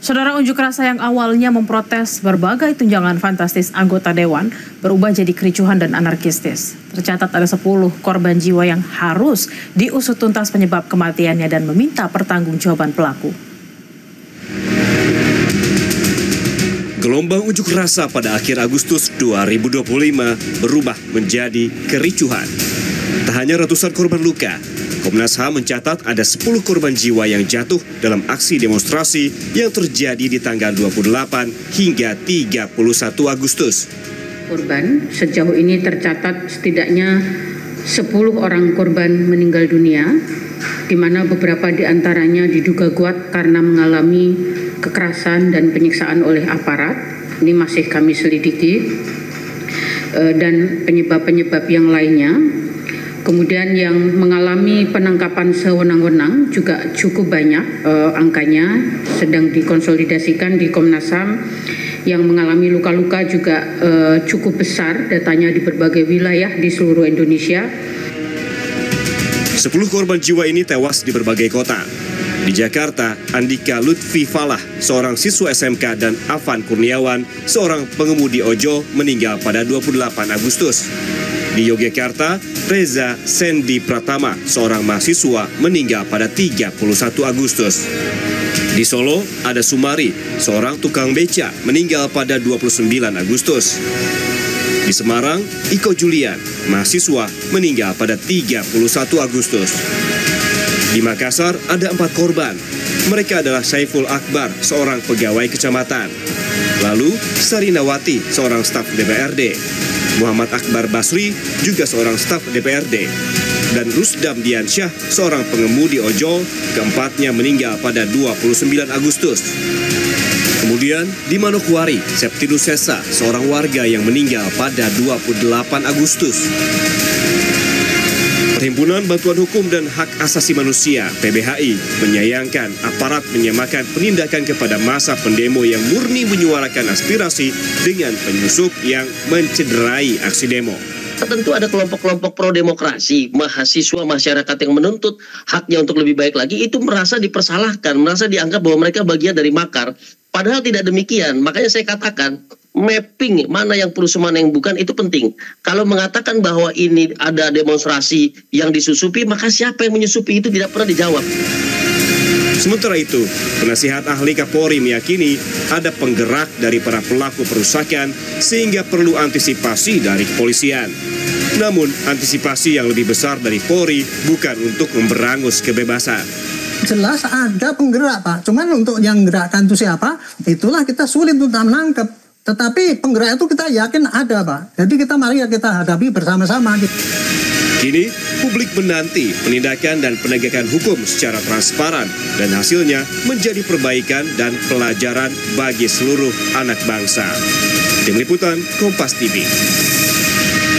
Saudara, unjuk rasa yang awalnya memprotes berbagai tunjangan fantastis anggota dewan berubah jadi kericuhan dan anarkistis. Tercatat ada 10 korban jiwa yang harus diusut tuntas penyebab kematiannya dan meminta pertanggungjawaban pelaku. Gelombang unjuk rasa pada akhir Agustus 2025 berubah menjadi kericuhan. Tak hanya ratusan korban luka, Komnas HAM mencatat ada 10 korban jiwa yang jatuh dalam aksi demonstrasi yang terjadi di tanggal 28 hingga 31 Agustus. Korban sejauh ini tercatat setidaknya 10 orang korban meninggal dunia, di mana beberapa di antaranya diduga kuat karena mengalami kekerasan dan penyiksaan oleh aparat. Ini masih kami selidiki, dan penyebab-penyebab yang lainnya. Kemudian yang mengalami penangkapan sewenang-wenang juga cukup banyak, angkanya sedang dikonsolidasikan di Komnas HAM. Yang mengalami luka-luka juga cukup besar, datanya di berbagai wilayah di seluruh Indonesia. 10 korban jiwa ini tewas di berbagai kota. Di Jakarta, Andika Lutfi Falah, seorang siswa SMK, dan Afan Kurniawan, seorang pengemudi ojol, meninggal pada 28 Agustus. Di Yogyakarta, Reza Sendi Pratama, seorang mahasiswa, meninggal pada 31 Agustus. Di Solo, ada Sumari, seorang tukang beca, meninggal pada 29 Agustus. Di Semarang, Iko Julian, mahasiswa, meninggal pada 31 Agustus. Di Makassar, ada 4 korban. Mereka adalah Saiful Akbar, seorang pegawai kecamatan. Lalu, Sarinawati, seorang staf DPRD. Muhammad Akbar Basri, juga seorang staf DPRD. Dan Rusdam Diansyah, seorang pengemudi ojol, keempatnya meninggal pada 29 Agustus. Kemudian di Manokwari, Septinus Sesa, seorang warga yang meninggal pada 28 Agustus. Perhimpunan Bantuan Hukum dan Hak Asasi Manusia (PBHI) menyayangkan aparat menyamakan penindakan kepada massa pendemo yang murni menyuarakan aspirasi dengan penyusup yang mencederai aksi demo. Tentu ada kelompok-kelompok pro-demokrasi, mahasiswa, masyarakat yang menuntut haknya untuk lebih baik lagi, itu merasa dipersalahkan, merasa dianggap bahwa mereka bagian dari makar. Padahal tidak demikian, makanya saya katakan, mapping mana yang perusuh mana yang bukan itu penting. Kalau mengatakan bahwa ini ada demonstrasi yang disusupi, maka siapa yang menyusupi itu tidak pernah dijawab. Sementara itu, penasihat ahli Kapolri meyakini ada penggerak dari para pelaku perusakan sehingga perlu antisipasi dari kepolisian. Namun, antisipasi yang lebih besar dari Polri bukan untuk memberangus kebebasan. Jelas ada penggerak, Pak. Cuman untuk yang gerakkan itu siapa, itulah kita sulit untuk menangkap. Tetapi penggerak itu kita yakin ada, Pak. Jadi mari kita hadapi bersama-sama. Kini, publik menanti penindakan dan penegakan hukum secara transparan dan hasilnya menjadi perbaikan dan pelajaran bagi seluruh anak bangsa. Tim Liputan Kompas TV.